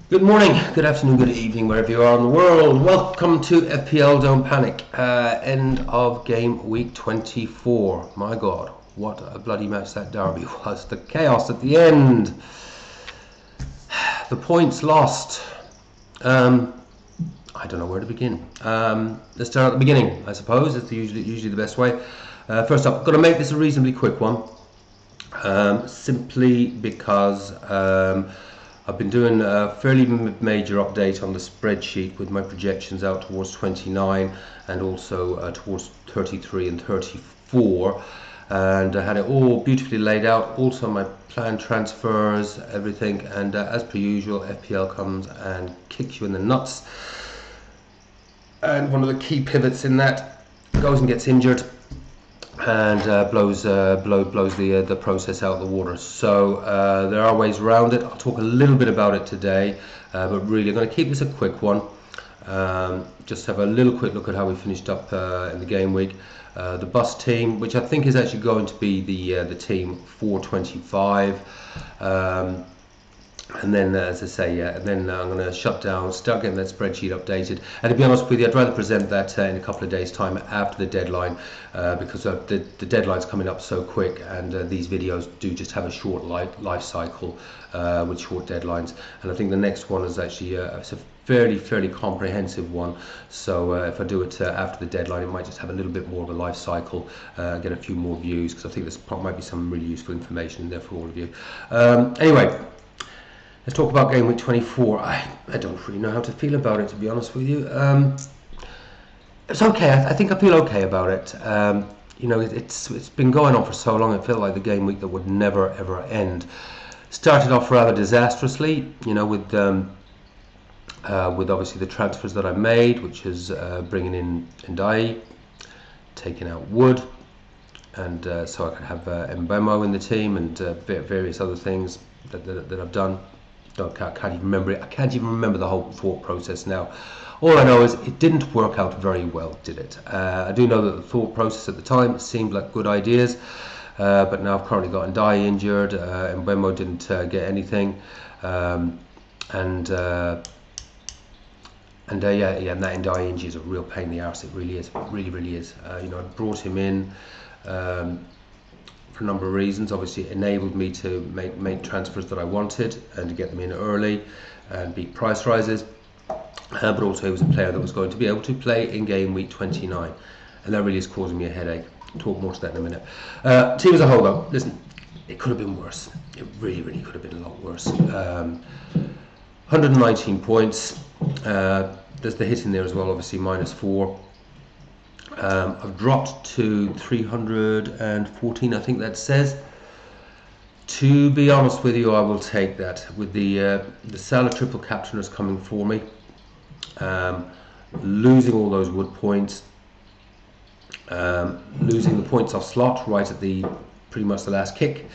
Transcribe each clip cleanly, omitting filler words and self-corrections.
Good morning, good afternoon, good evening, wherever you are in the world. Welcome to FPL Don't Panic. End of game week 24. My God, what a bloody match that derby was. The chaos at the end. The points lost. I don't know where to begin. Let's start at the beginning, I suppose. It's usually the best way. First up, I'm going to make this a reasonably quick one. Simply because I've been doing a fairly major update on the spreadsheet with my projections out towards 29 and also towards 33 and 34, and I had it all beautifully laid out, also my planned transfers, everything, and as per usual FPL comes and kicks you in the nuts, and one of the key pivots in that goes and gets injured and blows the process out of the water. So there are ways around it. I'll talk a little bit about it today, but really I'm going to keep this a quick one. Just have a little quick look at how we finished up in the game week. The bus team, which I think is actually going to be the team 425. And then, as I say, and then I'm going to shut down, start getting that spreadsheet updated. And to be honest with you, I'd rather present that in a couple of days' time after the deadline, because the deadline's coming up so quick, and these videos do just have a short life cycle with short deadlines. And I think the next one is actually it's a fairly comprehensive one. So if I do it after the deadline, it might just have a little bit more of a life cycle, get a few more views, because I think there might be some really useful information in there for all of you. Anyway. Let's talk about game week 24. I don't really know how to feel about it, to be honest with you. It's okay. I think I feel okay about it. You know, it's been going on for so long. It felt like the game week that would never ever end. Started off rather disastrously, you know, with obviously the transfers that I made, which is bringing in Ndai, taking out Wood, and so I could have Mbemo in the team, and various other things that I've done. I can't even remember it. I can't even remember the whole thought process now. All I know is it didn't work out very well, did it? I do know that the thought process at the time seemed like good ideas, but now I've currently got Ndai injured, and Mbemo didn't get anything, and that Ndai injury is a real pain in the arse. It really is. It really is. You know, I brought him in for a number of reasons. Obviously it enabled me to make transfers that I wanted and to get them in early and beat price rises, but also he was a player that was going to be able to play in game week 29, and that really is causing me a headache. I'll talk more to that in a minute. Team as a whole though, listen, it could have been worse. It really could have been a lot worse. 119 points, there's the hit in there as well, obviously -4. I've dropped to 314, I think that says. To be honest with you, I will take that. With the Salah triple captainers coming for me, losing all those Wood points, losing the points off slot right at pretty much the last kick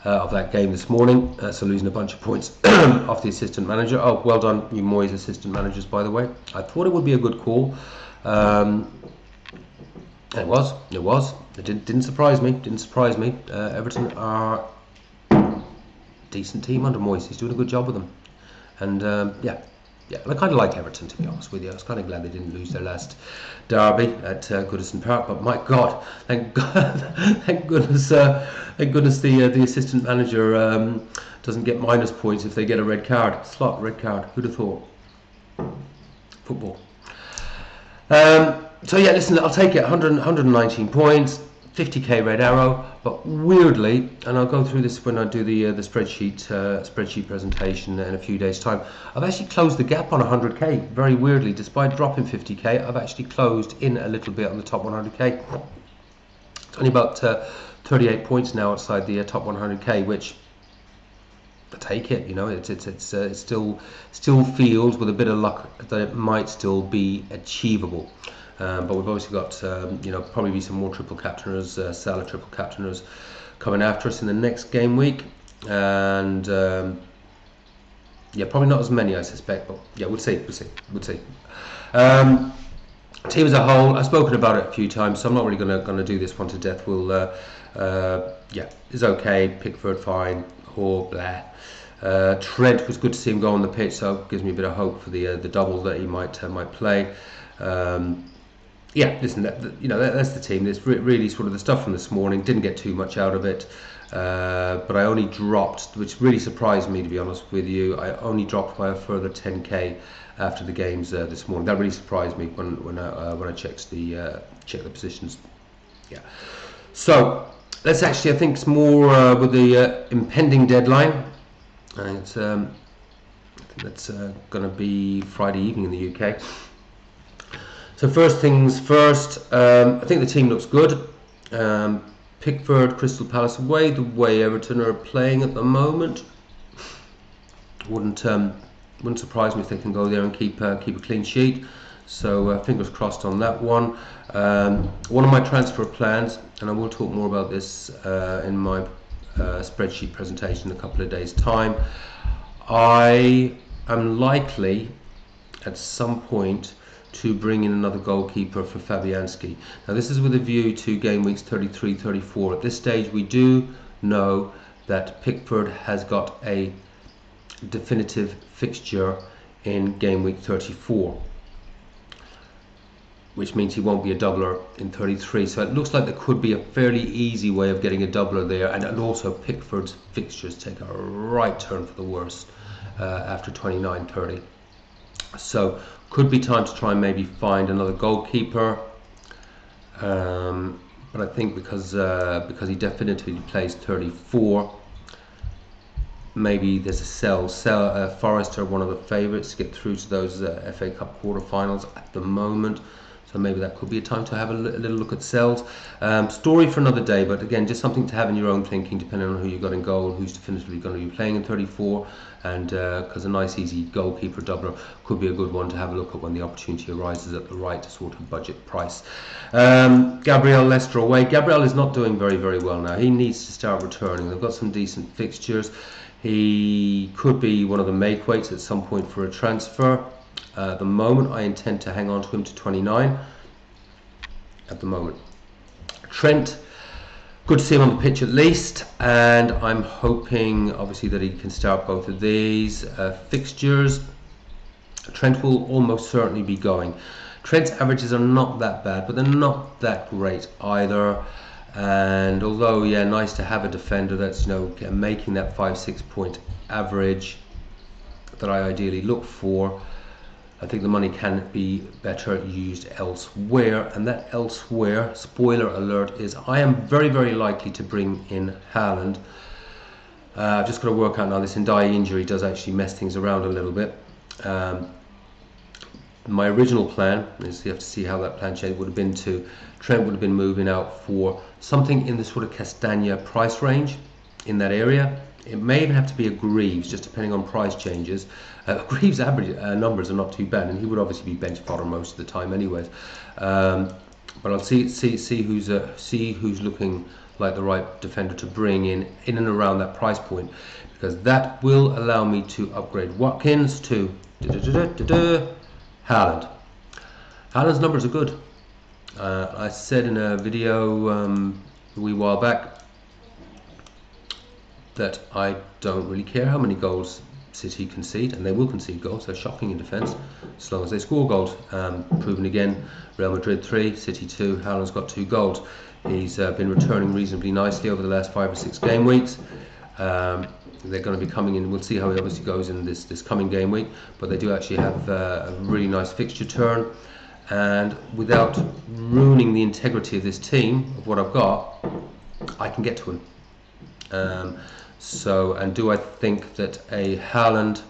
of that game this morning, so losing a bunch of points off the assistant manager. Oh, well done, you Moyes assistant managers, by the way. I thought it would be a good call. It was. It didn't surprise me. Everton are a decent team under Moyes. He's doing a good job with them, and yeah. I kind of like Everton, to be honest with you. I was kind of glad they didn't lose their last derby at Goodison Park. But my God, thank goodness the assistant manager doesn't get minus points if they get a red card. Slot red card. Who'd have thought? Football. So yeah, listen, I'll take it. 119 points, 50k red arrow, but weirdly, and I'll go through this when I do the spreadsheet presentation in a few days' time. I've actually closed the gap on 100k. Very weirdly, despite dropping 50k, I've actually closed in a little bit on the top 100k. It's only about 38 points now outside the top 100k, which I take it. You know, it still feels with a bit of luck that it might still be achievable. But we've obviously got, you know, probably be some more triple captainers, Salah triple captainers coming after us in the next game week, and yeah, probably not as many, I suspect, but yeah, we'll see. Team as a whole, I've spoken about it a few times, so I'm not really going to do this one to death. We'll, yeah, it's okay. Pickford fine, or blah. Trent was good to see him go on the pitch, so it gives me a bit of hope for the double that he might play. Yeah, listen, that's the team. It's really sort of the stuff from this morning. Didn't get too much out of it, but I only dropped, which really surprised me, to be honest with you. I only dropped by a further 10k after the games this morning. That really surprised me when I checked the positions. Yeah. So let's actually, I think it's more with the impending deadline, and it's I think that's going to be Friday evening in the UK. So first things first, I think the team looks good. Pickford, Crystal Palace away, the way Everton are playing at the moment. Wouldn't surprise me if they can go there and keep a clean sheet. So fingers crossed on that one. One of my transfer plans, and I will talk more about this in my spreadsheet presentation in a couple of days' time. I am likely at some point to bring in another goalkeeper for Fabianski. Now this is with a view to game weeks 33, 34. At this stage we do know that Pickford has got a definitive fixture in game week 34, which means he won't be a doubler in 33. So it looks like there could be a fairly easy way of getting a doubler there, and also Pickford's fixtures take a right turn for the worse after 29-30. So could be time to try and maybe find another goalkeeper, but I think because he definitively plays 34, maybe there's a sell. Forest are one of the favourites to get through to those FA Cup quarter-finals at the moment, so maybe that could be a time to have a little look at sells. Story for another day, but again, just something to have in your own thinking, depending on who you've got in goal, who's definitively going to be playing in 34, and because a nice easy goalkeeper doubler could be a good one to have a look at when the opportunity arises at the right sort of budget price. Gabriel, Leicester away. Gabriel is not doing very well now. He needs to start returning. They've got some decent fixtures. He could be one of the make weights at some point for a transfer. At the moment I intend to hang on to him to 29 at the moment. Trent, good to see him on the pitch at least, and I'm hoping obviously that he can start both of these fixtures. Trent will almost certainly be going. Trent's averages are not that bad, but they're not that great either. And although, yeah, nice to have a defender that's, you know, making that 5-6 point average that I ideally look for, I think the money can be better used elsewhere. And that elsewhere, spoiler alert, is I am very likely to bring in Haaland. I've just got to work out now, this Ndiaye injury does actually mess things around a little bit. My original plan is, you have to see how that plan change would have been to, Trent would have been moving out for something in the sort of Castagna price range in that area. It may even have to be a Greaves, just depending on price changes. Greaves' average numbers are not too bad, and he would obviously be bench fodder most of the time anyways. But I'll see who's looking like the right defender to bring in and around that price point, because that will allow me to upgrade Watkins to Haaland. Haaland's numbers are good. I said in a video a wee while back that I don't really care how many goals City concede, and they will concede goals. They're shocking in defence as long as they score goals. Proven again, Real Madrid 3, City 2, Haaland's got 2 goals. He's been returning reasonably nicely over the last 5 or 6 game weeks. They're going to be coming in, we'll see how he obviously goes in this coming game week, but they do actually have a really nice fixture turn, and without ruining the integrity of this team, of what I've got, I can get to him. And do I think that a Haaland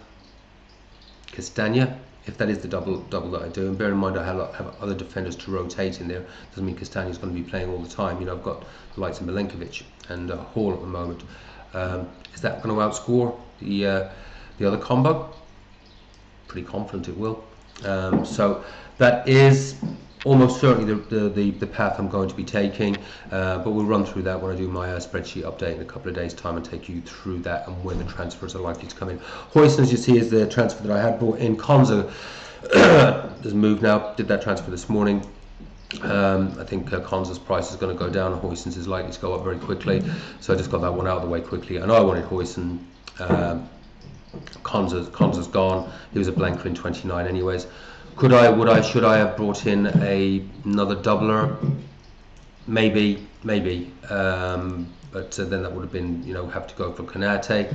Castagna, if that is the double that I do, and bear in mind I have other defenders to rotate in there, doesn't mean Castagna's going to be playing all the time. You know, I've got the likes of Milenkovic and Hall at the moment. Is that going to outscore the other combo? Pretty confident it will. So that is almost certainly the path I'm going to be taking, but we'll run through that when I do my spreadsheet update in a couple of days' time and take you through that and when the transfers are likely to come in. Hoyson, as you see, is the transfer that I had brought in. Konza has moved now, did that transfer this morning. I think Konza's price is going to go down, and Hoyson's is likely to go up very quickly, so I just got that one out of the way quickly. I know I wanted Hoyson Konza's gone. He was a blanker in 29 anyways. Could I, would I, should I have brought in another doubler? Maybe. But then that would have been, you know, have to go for Konate.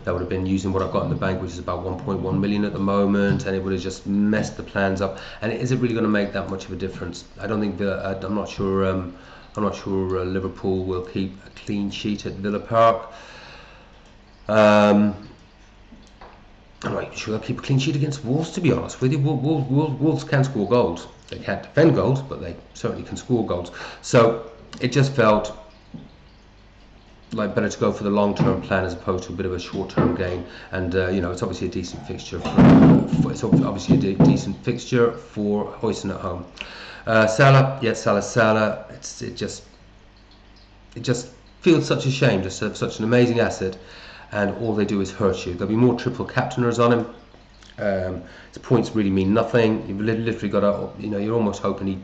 That would have been using what I've got in the bank, which is about 1.1 million at the moment, and it would have just messed the plans up. And is it really going to make that much of a difference? I don't think. I'm not sure. Liverpool will keep a clean sheet at Villa Park. I'm not sure they'll keep a clean sheet against Wolves, to be honest with you. Wolves can score goals. They can't defend goals, but they certainly can score goals. So it just felt like better to go for the long-term plan as opposed to a bit of a short-term gain. And you know, it's obviously a decent fixture. Decent fixture for Hoyson at home. Salah. It just feels such a shame to have such an amazing asset, and all they do is hurt you. There'll be more triple captainers on him. His points really mean nothing. You've literally got to, you know, you're almost hoping he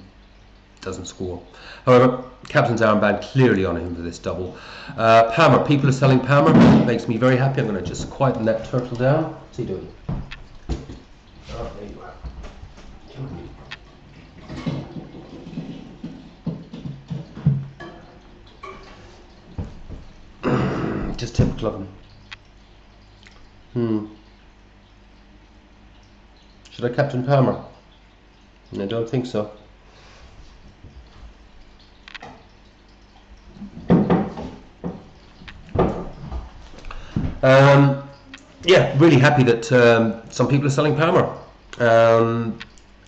doesn't score. However, captain's armband clearly on him for this double. Palmer, people are selling Palmer. Makes me very happy. I'm going to just quieten that turtle down. What's he doing? Oh, there you are. Just typical of him. Should I captain Palmer? I don't think so. Yeah, really happy that some people are selling Palmer.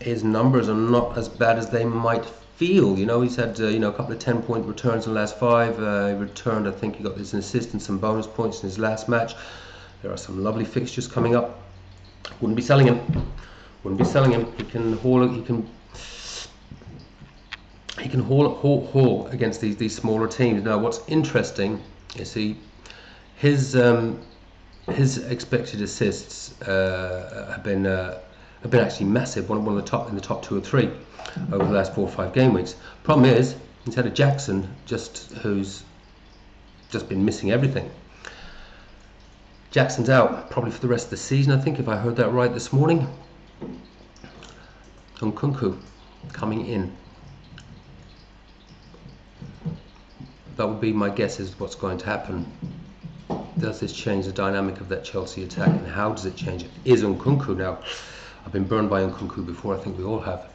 His numbers are not as bad as they might feel. You know, he's had you know, a couple of 10-point returns in the last 5. He returned, I think he got an assist and some bonus points in his last match. There are some lovely fixtures coming up. Wouldn't be selling him. He can haul. He can haul against these smaller teams. Now, what's interesting is his expected assists have been actually massive. One of the top in the top 2 or 3 over the last 4 or 5 game weeks. Problem is, he's had a Jackson who's just been missing everything. Jackson's out probably for the rest of the season, I think, if I heard that right this morning. Nkunku coming in. That would be my guess is what's going to happen. Does this change the dynamic of that Chelsea attack, and how does it change it? Is Nkunku now? I've been burned by Nkunku before, I think we all have.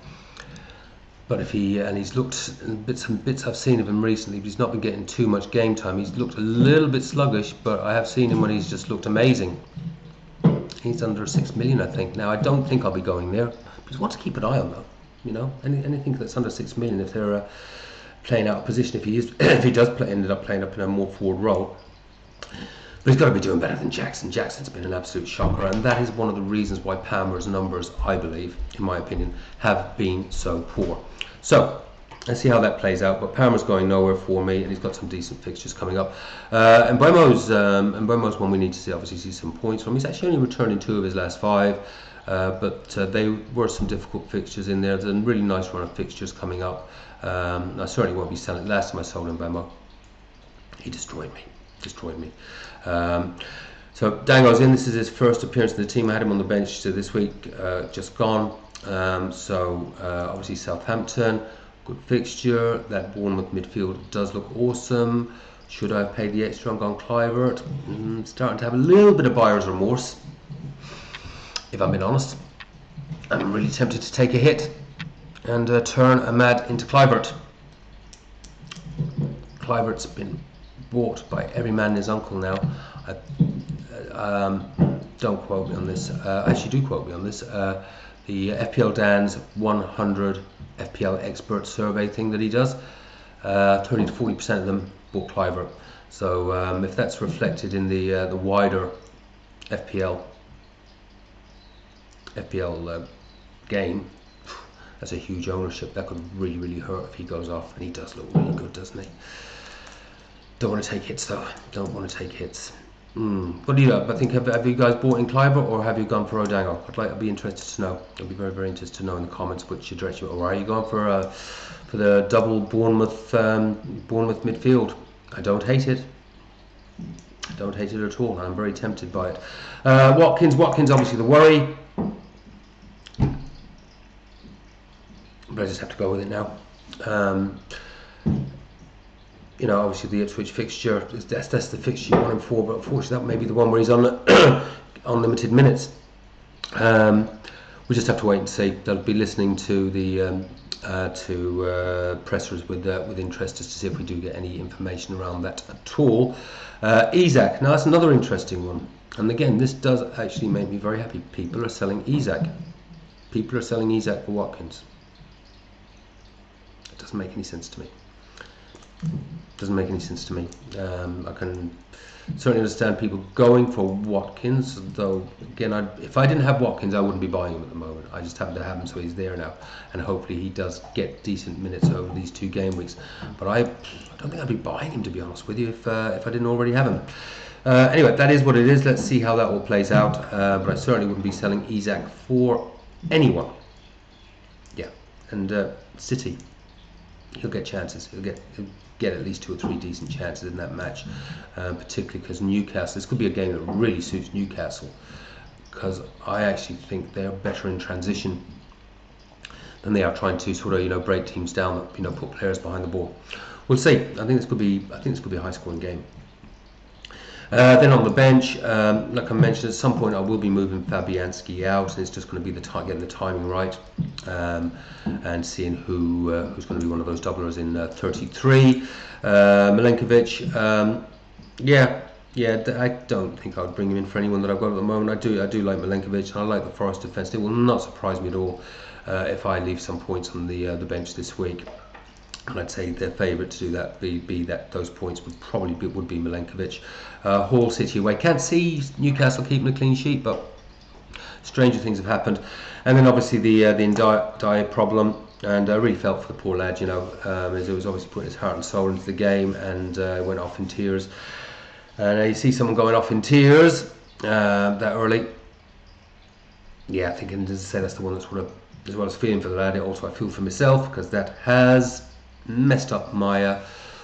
But if he's looked, some bits I've seen of him recently, but he's not been getting too much game time. He's looked a little bit sluggish, but I have seen him when he's just looked amazing. He's under 6 million, I think. Now, I don't think I'll be going there, but just want to keep an eye on that. You know, anything that's under 6 million, if they're playing out of position, if he does ended up playing up in a more forward role. But he's got to be doing better than Jackson. Jackson's been an absolute shocker, and that is one of the reasons why Palmer's numbers, I believe, in my opinion, have been so poor. So let's see how that plays out. But Palmer's going nowhere for me, and he's got some decent fixtures coming up. And Mbeumo's one we need to see some points from. He's actually only returned in 2 of his last 5, but they were some difficult fixtures in there. There's a really nice run of fixtures coming up. I certainly won't be selling. Last time I sold Mbeumo, he destroyed me. So Dango's in. This is his first appearance in the team. I had him on the bench this week, just gone. Obviously Southampton, good fixture. That Bournemouth midfield does look awesome. Should I have paid the extra on Kluivert? Starting to have a little bit of buyer's remorse, if I'm being honest. I'm really tempted to take a hit and turn Ahmad into Kluivert. Kluivert's been bought by every man and his uncle now. Don't quote me on this. Actually, do quote me on this. The FPL Dan's 100 FPL expert survey thing that he does, 30 to 40% of them bought Kluivert. So if that's reflected in the wider FPL game, that's a huge ownership. That could really hurt if he goes off, and he does look really good, doesn't he? Don't want to take hits though. What do you know? I think have you guys bought in Kluivert, or have you gone for O'Dango? I'd be interested to know. I'd be very interested to know in the comments which direction. Or are you going for the double Bournemouth midfield? I don't hate it. Don't hate it at all. I'm very tempted by it. Watkins, obviously the worry, but I just have to go with it now. You know, obviously the Ipswich fixture, that's the fixture you want him for, but unfortunately that may be the one where he's on on limited minutes. We just have to wait and see. They'll be listening to the pressers with interest, just to see if we do get any information around that at all. Isak, now that's another interesting one, and again this does actually make me very happy. People are selling Isak. People are selling Isak for Watkins. It doesn't make any sense to me. Doesn't make any sense to me. I can certainly understand people going for Watkins, though again, if I didn't have Watkins I wouldn't be buying him at the moment. I just happen to have him, so he's there now, and hopefully he does get decent minutes over these 2 game weeks. But I don't think I'd be buying him, to be honest with you, if I didn't already have him. Anyway, that is what it is. Let's see how that all plays out. But I certainly wouldn't be selling Isak for anyone. Yeah, and City, he'll get chances. He'll get at least 2 or 3 decent chances in that match, particularly because Newcastle, this could be a game that really suits Newcastle, because I actually think they're better in transition than they are trying to sort of, you know, break teams down, you know, put players behind the ball. We'll see. I think this could be a high scoring game. Then on the bench, like I mentioned, at some point I will be moving Fabianski out, and it's just going to be getting the timing right, and seeing who's going to be one of those doublers in 33. Milenkovic, yeah, I don't think I would bring him in for anyone that I've got at the moment. I do like Milenkovic, and I like the Forest defence. It will not surprise me at all if I leave some points on the bench this week. And I'd say their favourite to do that be that those points would probably be Milenkovic. Hull City away. Can't see Newcastle keeping a clean sheet, but stranger things have happened. And then obviously the Ndiaye problem, and I really felt for the poor lad, you know, as he was obviously putting his heart and soul into the game, and went off in tears. And you see someone going off in tears that early. Yeah, I think, and as I say, that's the one that's sort of, as well as feeling for the lad, also I feel for myself, because that has messed up my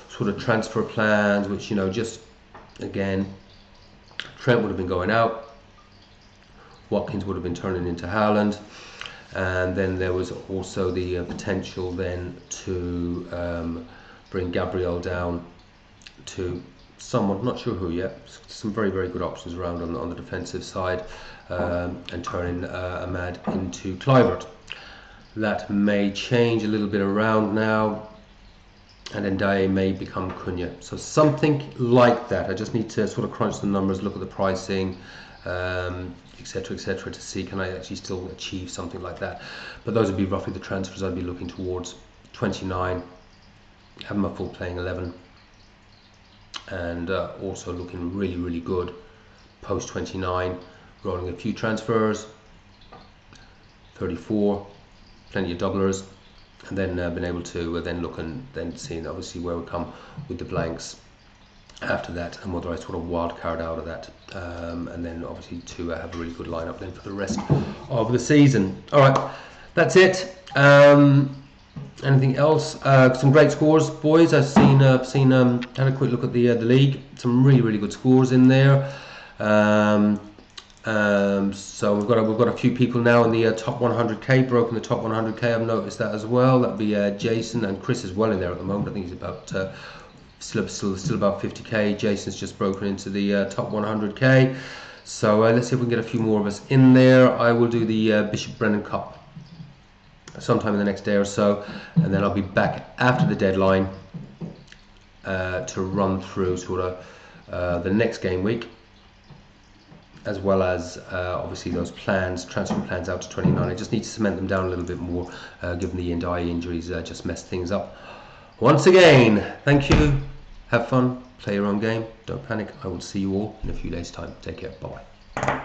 sort of transfer plans, which, you know, just again, Trent would have been going out, Watkins would have been turning into Haaland, and then there was also the potential then to bring Gabriel down to someone, not sure who yet, some very good options around on the defensive side, and turning Ahmad into Kluivert. That may change a little bit around now, and then Ndiaye may become Cunha. So something like that. I just need to sort of crunch the numbers, look at the pricing, etc., to see can I actually still achieve something like that. But those would be roughly the transfers I'd be looking towards. 29, having my full playing 11, and also looking really good post 29, rolling a few transfers. 34, plenty of doublers, and then been able to then look and then seeing obviously where we come with the blanks after that, and whether I sort of wild card out of that, and then obviously to have a really good lineup then for the rest of the season. All right, that's it. Anything else? Some great scores, boys. I've seen had a quick look at the league. Some really good scores in there. So we've got a few people now in the top 100k, broken the top 100k. I've noticed that as well. That'd be Jason, and Chris is well in there at the moment. I think he's about still about 50k. Jason's just broken into the top 100k. So let's see if we can get a few more of us in there. I will do the Bishop Brennan Cup sometime in the next day or so, and then I'll be back after the deadline to run through sort of the next game week, as well as obviously those transfer plans out to 29. I just need to cement them down a little bit more, given the Ndiaye injuries just messed things up. Once again, thank you, have fun, play your own game, don't panic. I will see you all in a few days' time. Take care, bye-bye.